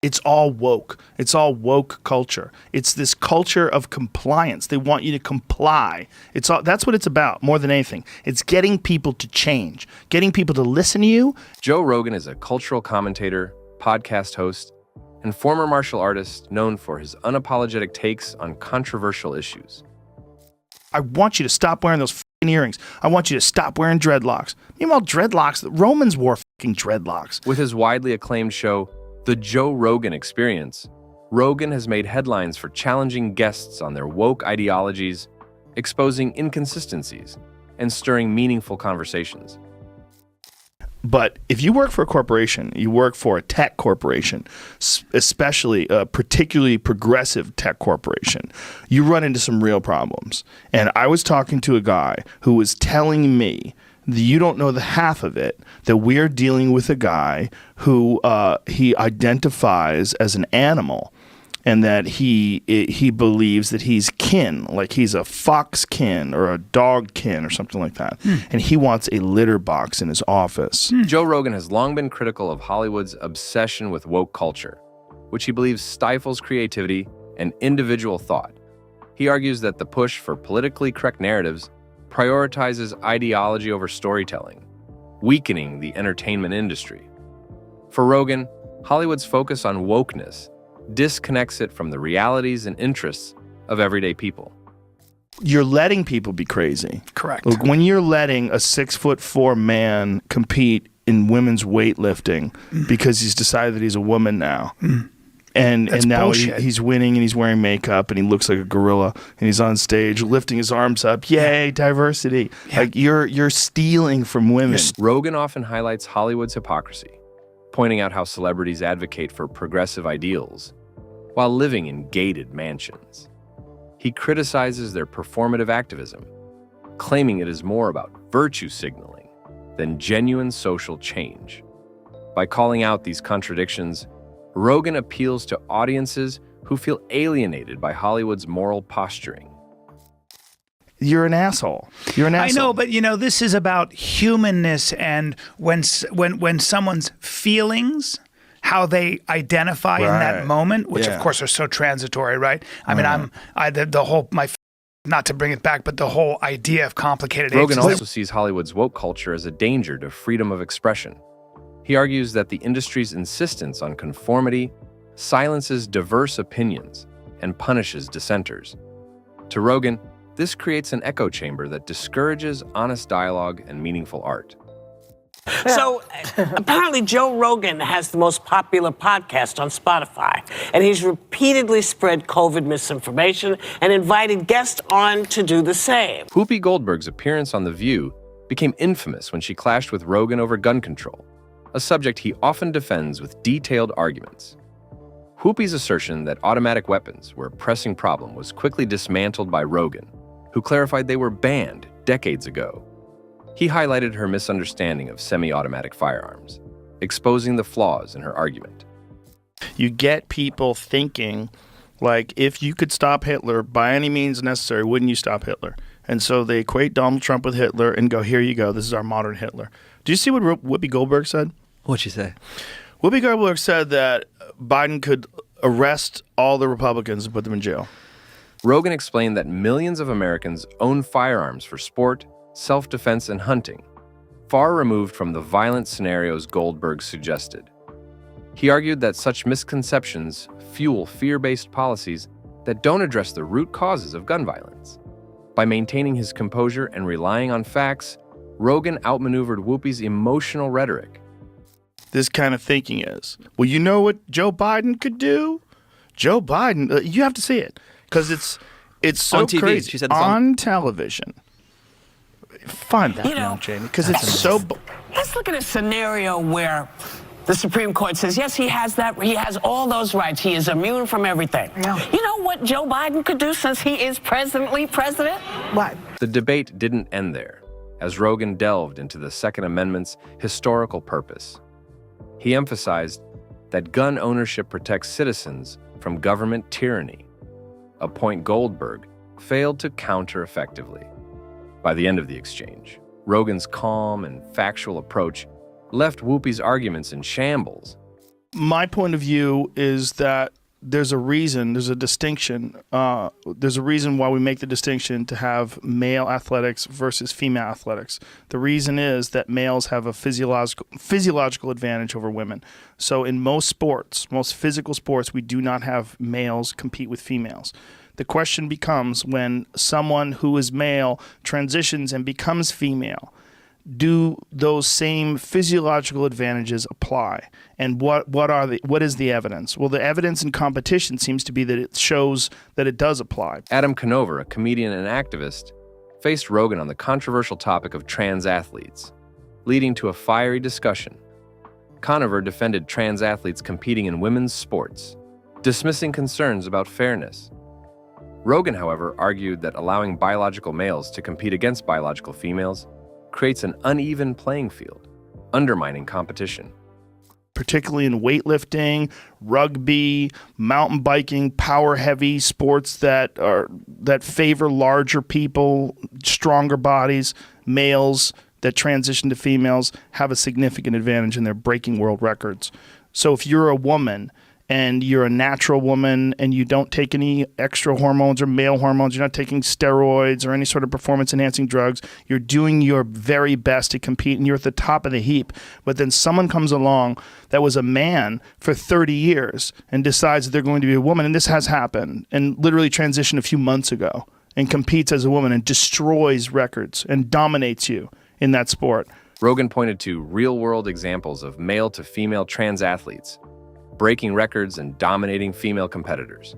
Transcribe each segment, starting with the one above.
It's all woke. It's all woke culture. It's this culture of compliance. They want you to comply. That's what it's about more than anything. It's getting people to change, getting people to listen to you. Joe Rogan is a cultural commentator, podcast host, and former martial artist known for his unapologetic takes on controversial issues. I want you to stop wearing those f***ing earrings. I want you to stop wearing dreadlocks. Meanwhile, dreadlocks, the Romans wore f***ing dreadlocks. With his widely acclaimed show, The Joe Rogan Experience, Rogan has made headlines for challenging guests on their woke ideologies, exposing inconsistencies, and stirring meaningful conversations. But if you work for a corporation, you work for a tech corporation, especially a particularly progressive tech corporation, you run into some real problems. And I was talking to a guy who was telling me that you don't know the half of it, that we're dealing with a guy who he identifies as an animal, and that he believes that he's kin, like he's a fox kin or a dog kin or something like that. And he wants a litter box in his office. Joe Rogan has long been critical of Hollywood's obsession with woke culture, which he believes stifles creativity and individual thought. He argues that the push for politically correct narratives prioritizes ideology over storytelling, weakening the entertainment industry. For Rogan, Hollywood's focus on wokeness disconnects it from the realities and interests of everyday people. You're letting people be crazy. Correct. Look, when you're letting a 6'4" man compete in women's weightlifting because he's decided that he's a woman now, and now he's winning and he's wearing makeup and he looks like a gorilla and he's on stage lifting his arms up. Yay, diversity! Yeah. Like you're stealing from women. Rogan often highlights Hollywood's hypocrisy, pointing out how celebrities advocate for progressive ideals while living in gated mansions. He criticizes their performative activism, claiming it is more about virtue signaling than genuine social change. By calling out these contradictions, Rogan appeals to audiences who feel alienated by Hollywood's moral posturing. You're an asshole. You're an asshole. I know, but this is about humanness, and when someone's feelings, how they identify in that moment, which of course are so transitory, right? I mean, not to bring it back, but the whole idea of complicated Rogan ages. also sees Hollywood's woke culture as a danger to freedom of expression. He argues that the industry's insistence on conformity silences diverse opinions and punishes dissenters. To Rogan, this creates an echo chamber that discourages honest dialogue and meaningful art. So, apparently Joe Rogan has the most popular podcast on Spotify, and he's repeatedly spread COVID misinformation and invited guests on to do the same. Whoopi Goldberg's appearance on The View became infamous when she clashed with Rogan over gun control, a subject he often defends with detailed arguments. Whoopi's assertion that automatic weapons were a pressing problem was quickly dismantled by Rogan, who clarified they were banned decades ago. He highlighted her misunderstanding of semi-automatic firearms, exposing the flaws in her argument. You get people thinking, like, if you could stop Hitler by any means necessary, wouldn't you stop Hitler? And so they equate Donald Trump with Hitler and go, here you go, this is our modern Hitler. Do you see what Whoopi Goldberg said? What'd she say? Whoopi Goldberg said that Biden could arrest all the Republicans and put them in jail. Rogan explained that millions of Americans own firearms for sport, self-defense, and hunting, far removed from the violent scenarios Goldberg suggested. He argued that such misconceptions fuel fear-based policies that don't address the root causes of gun violence. By maintaining his composure and relying on facts, Rogan outmaneuvered Whoopi's emotional rhetoric. This kind of thinking is, well, you know what Joe Biden could do? Joe Biden, you have to see it, because it's so on TV. crazy. She said this on television. Find that one, Jamie, because it's so... Let's look at a scenario where the Supreme Court says, yes, he has all those rights. He is immune from everything. Yeah. You know what Joe Biden could do since he is presently president? What? The debate didn't end there, as Rogan delved into the Second Amendment's historical purpose. He emphasized that gun ownership protects citizens from government tyranny, a point Goldberg failed to counter effectively. By the end of the exchange, Rogan's calm and factual approach left Whoopi's arguments in shambles. My point of view is that there's a reason, there's a distinction. There's a reason why we make the distinction to have male athletics versus female athletics. The reason is that males have a physiological advantage over women. So in most sports, most physical sports, we do not have males compete with females. The question becomes when someone who is male transitions and becomes female, do those same physiological advantages apply? And what is the evidence? Well, the evidence in competition seems to be that it shows that it does apply. Adam Conover, a comedian and activist, faced Rogan on the controversial topic of trans athletes, leading to a fiery discussion. Conover defended trans athletes competing in women's sports, dismissing concerns about fairness. Rogan, however, argued that allowing biological males to compete against biological females creates an uneven playing field, undermining competition. Particularly in weightlifting, rugby, mountain biking, power-heavy sports that favor larger people, stronger bodies, males that transition to females have a significant advantage in their breaking world records. So if you're a woman and you're a natural woman and you don't take any extra hormones or male hormones, you're not taking steroids or any sort of performance-enhancing drugs, you're doing your very best to compete and you're at the top of the heap. But then someone comes along that was a man for 30 years and decides that they're going to be a woman, and this has happened, and literally transitioned a few months ago and competes as a woman and destroys records and dominates you in that sport. Rogan pointed to real-world examples of male-to-female trans athletes breaking records and dominating female competitors.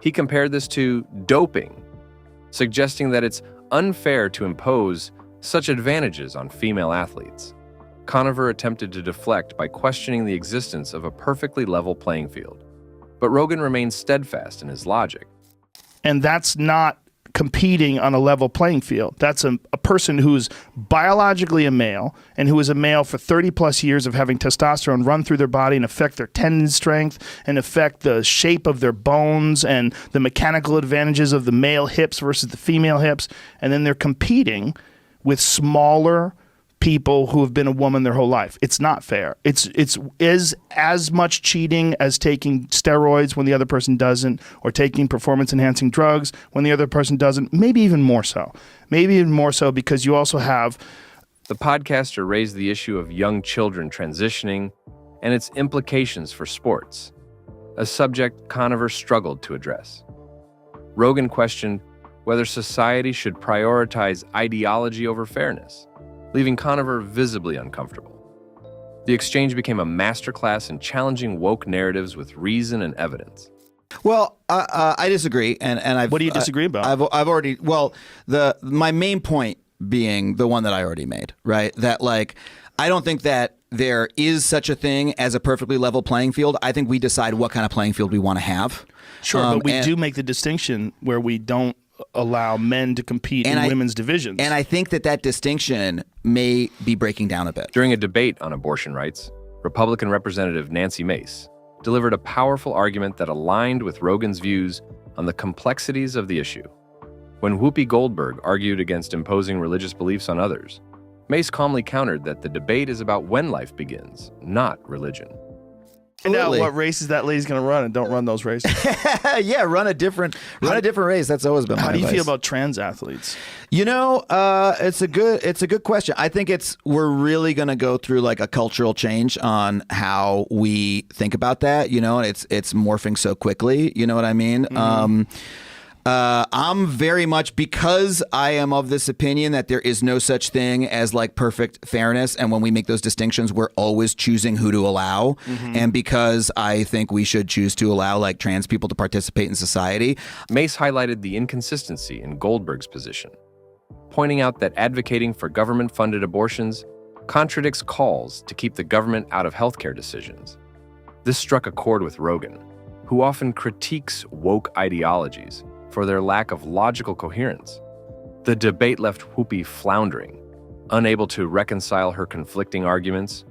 He compared this to doping, suggesting that it's unfair to impose such advantages on female athletes. Conover attempted to deflect by questioning the existence of a perfectly level playing field, but Rogan remained steadfast in his logic. And that's not competing on a level playing field. That's a person who's biologically a male and who is a male for 30 plus years of having testosterone run through their body and affect their tendon strength and affect the shape of their bones and the mechanical advantages of the male hips versus the female hips. And then they're competing with smaller people who have been a woman their whole life. It's not fair. It's as much cheating as taking steroids when the other person doesn't, or taking performance-enhancing drugs when the other person doesn't, maybe even more so. Maybe even more so because you also have... The podcaster raised the issue of young children transitioning and its implications for sports, a subject Conover struggled to address. Rogan questioned whether society should prioritize ideology over fairness, leaving Conover visibly uncomfortable. The exchange became a masterclass in challenging woke narratives with reason and evidence. Well, I disagree, and I've. What do you disagree about? I've already. Well, my main point being the one that I already made, right? That I don't think that there is such a thing as a perfectly level playing field. I think we decide what kind of playing field we want to have. Sure, but we do make the distinction where we don't allow men to compete in women's divisions. And I think that distinction may be breaking down a bit. During a debate on abortion rights, Republican Representative Nancy Mace delivered a powerful argument that aligned with Rogan's views on the complexities of the issue. When Whoopi Goldberg argued against imposing religious beliefs on others, Mace calmly countered that the debate is about when life begins, not religion. Find out what races that lady's going to run and don't run those races. Yeah, run a different race. That's always been my advice. How do you feel about trans athletes? You know, it's a good question. I think we're really going to go through a cultural change on how we think about that. You know, it's morphing so quickly. You know what I mean? Mm-hmm. I'm very much, because I am of this opinion that there is no such thing as perfect fairness, and when we make those distinctions, we're always choosing who to allow. Mm-hmm. And because I think we should choose to allow trans people to participate in society. Mace highlighted the inconsistency in Goldberg's position, pointing out that advocating for government-funded abortions contradicts calls to keep the government out of healthcare decisions. This struck a chord with Rogan, who often critiques woke ideologies for their lack of logical coherence. The debate left Whoopi floundering, unable to reconcile her conflicting arguments.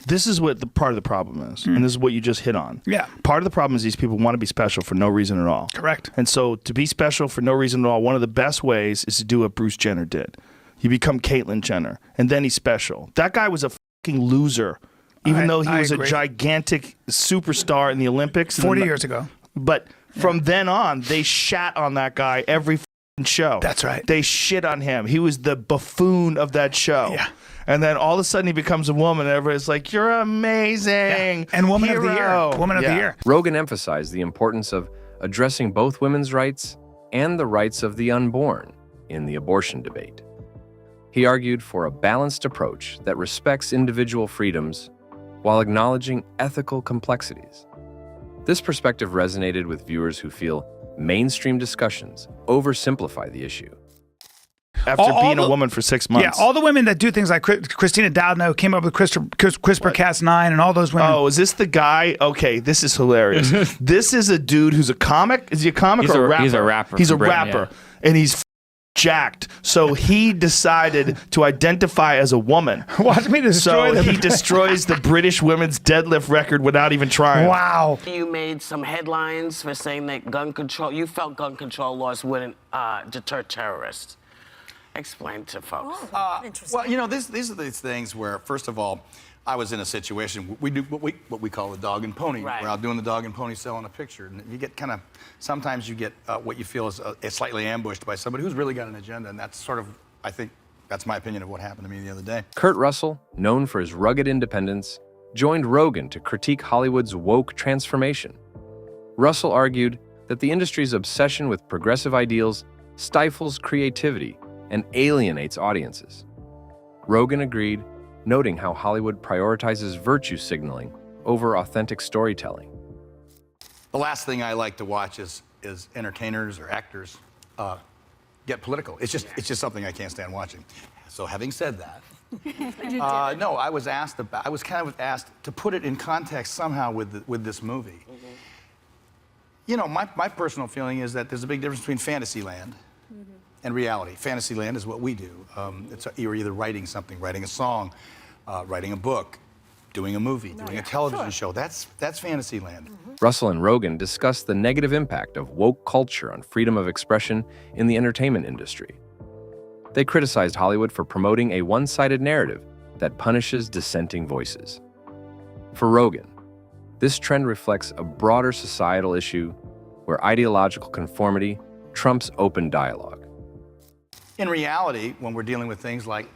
This is what the part of the problem is, and this is what you just hit on. Yeah. Part of the problem is these people want to be special for no reason at all. Correct. And so to be special for no reason at all, one of the best ways is to do what Bruce Jenner did. You become Caitlyn Jenner, and then he's special. That guy was a fucking loser even though he I was a agree. gigantic superstar in the Olympics. 40 years ago. But from then on, they shat on that guy every show. That's right. They shit on him. He was the buffoon of that show. Yeah. And then all of a sudden he becomes a woman and everybody's like, you're amazing. And Woman of the Hero." Year. Woman of the Yeah. Year. Rogan emphasized the importance of addressing both women's rights and the rights of the unborn in the abortion debate. He argued for a balanced approach that respects individual freedoms while acknowledging ethical complexities. This perspective resonated with viewers who feel mainstream discussions oversimplify the issue. After All being the- a woman for 6 months. Yeah, all the women that do things like Christina Doudna came up with CRISPR-Cas9 and all those women. Oh, is this the guy? Okay, this is hilarious. This is a dude who's a comic. Is he a comic or a rapper? He's a rapper He's a from Britain, rapper. And he's jacked. So he decided to identify as a woman. Watch me destroy So them. he destroys the British women's deadlift record without even trying. Wow. You made some headlines for saying that you felt gun control laws wouldn't deter terrorists. Explain to folks. Interesting. Well, you know, these are these things where, first of all, I was in a situation. We do what we call the dog and pony. Right. We're out doing the dog and pony selling a picture, and you get sometimes you get what you feel is slightly ambushed by somebody who's really got an agenda, and that's sort of, I think, that's my opinion of what happened to me the other day. Kurt Russell, known for his rugged independence, joined Rogan to critique Hollywood's woke transformation. Russell argued that the industry's obsession with progressive ideals stifles creativity and alienates audiences. Rogan agreed, noting how Hollywood prioritizes virtue signaling over authentic storytelling. The last thing I like to watch is entertainers or actors get political. It's just something I can't stand watching. So having said that, no, I was kind of asked to put it in context somehow with this movie. Mm-hmm. You know, my personal feeling is that there's a big difference between Fantasyland and reality. Fantasyland is what we do. You're either writing something, writing a song, writing a book, doing a movie, doing a television show. That's Fantasyland. Russell and Rogan discussed the negative impact of woke culture on freedom of expression in the entertainment industry. They criticized Hollywood for promoting a one-sided narrative that punishes dissenting voices. For Rogan, this trend reflects a broader societal issue where ideological conformity trumps open dialogue. In reality, when we're dealing with things like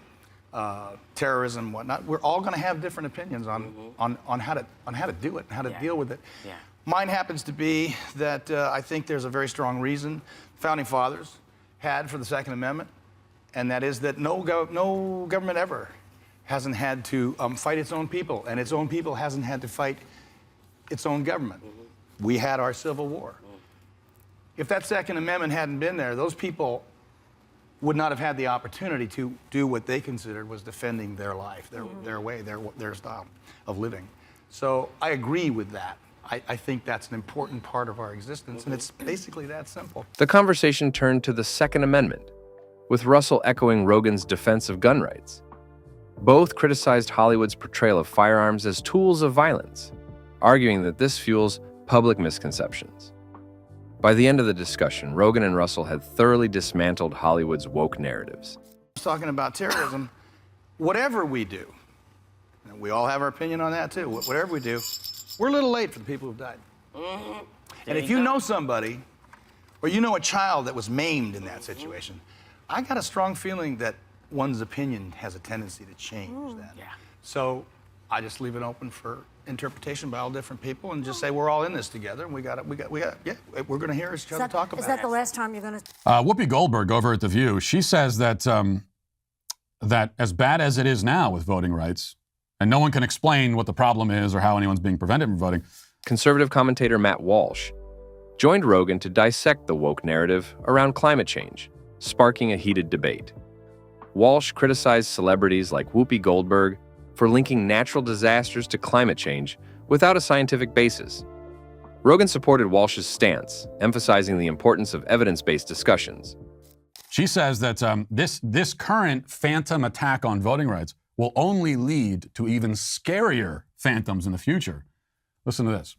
terrorism and whatnot, we're all going to have different opinions on how to do it and how to deal with it. Yeah. Mine happens to be that I think there's a very strong reason founding fathers had for the Second Amendment, and that is that no government ever hasn't had to fight its own people, and its own people hasn't had to fight its own government. We had our Civil War. If that Second Amendment hadn't been there, those people would not have had the opportunity to do what they considered was defending their life, their way, their style of living. So I agree with that. I think that's an important part of our existence, and it's basically that simple. The conversation turned to the Second Amendment, with Russell echoing Rogan's defense of gun rights. Both criticized Hollywood's portrayal of firearms as tools of violence, arguing that this fuels public misconceptions. By the end of the discussion, Rogan and Russell had thoroughly dismantled Hollywood's woke narratives. Talking about terrorism, whatever we do, and we all have our opinion on that too, whatever we do, we're a little late for the people who've died. And if you know somebody, or you know a child that was maimed in that situation, I got a strong feeling that one's opinion has a tendency to change then. Yeah. So I just leave it open for interpretation by all different people and just say we're all in this together, and we're going to hear each other talk about it. Is that the last time you're going to? Whoopi Goldberg over at The View, she says that that as bad as it is now with voting rights, and no one can explain what the problem is or how anyone's being prevented from voting. Conservative commentator Matt Walsh joined Rogan to dissect the woke narrative around climate change, sparking a heated debate. Walsh criticized celebrities like Whoopi Goldberg for linking natural disasters to climate change without a scientific basis. Rogan supported Walsh's stance, emphasizing the importance of evidence-based discussions. She says that this current phantom attack on voting rights will only lead to even scarier phantoms in the future. Listen to this.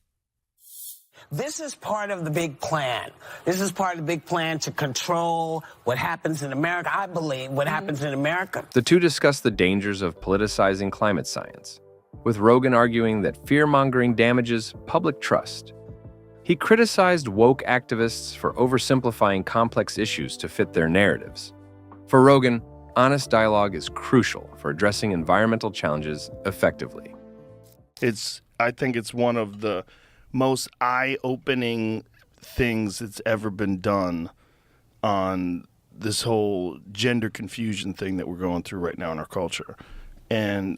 This is part of the big plan. This is part of the big plan to control what happens in America. I believe what happens in America. The two discussed the dangers of politicizing climate science, with Rogan arguing that fear-mongering damages public trust. He criticized woke activists for oversimplifying complex issues to fit their narratives. For Rogan, honest dialogue is crucial for addressing environmental challenges effectively. I think it's one of the most eye-opening things that's ever been done on this whole gender confusion thing that we're going through right now in our culture. And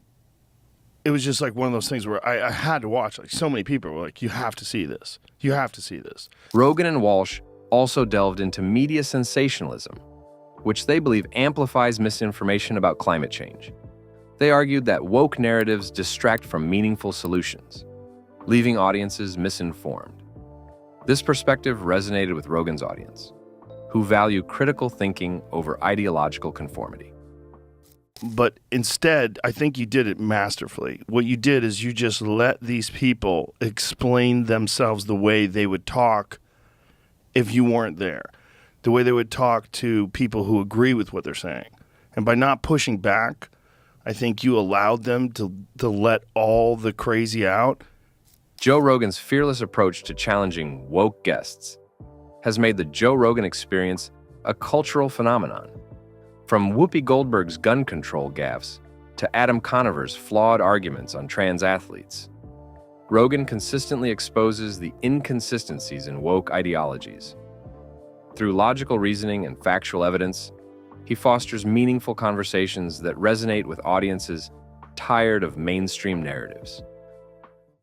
it was just like one of those things where I had to watch. Like, so many people were like, you have to see this. You have to see this. Rogan and Walsh also delved into media sensationalism, which they believe amplifies misinformation about climate change. They argued that woke narratives distract from meaningful solutions, leaving audiences misinformed. This perspective resonated with Rogan's audience, who value critical thinking over ideological conformity. But instead, I think you did it masterfully. What you did is you just let these people explain themselves the way they would talk if you weren't there, the way they would talk to people who agree with what they're saying. And by not pushing back, I think you allowed them to let all the crazy out. Joe Rogan's fearless approach to challenging woke guests has made the Joe Rogan experience a cultural phenomenon. From Whoopi Goldberg's gun control gaffes to Adam Conover's flawed arguments on trans athletes, Rogan consistently exposes the inconsistencies in woke ideologies. Through logical reasoning and factual evidence, he fosters meaningful conversations that resonate with audiences tired of mainstream narratives.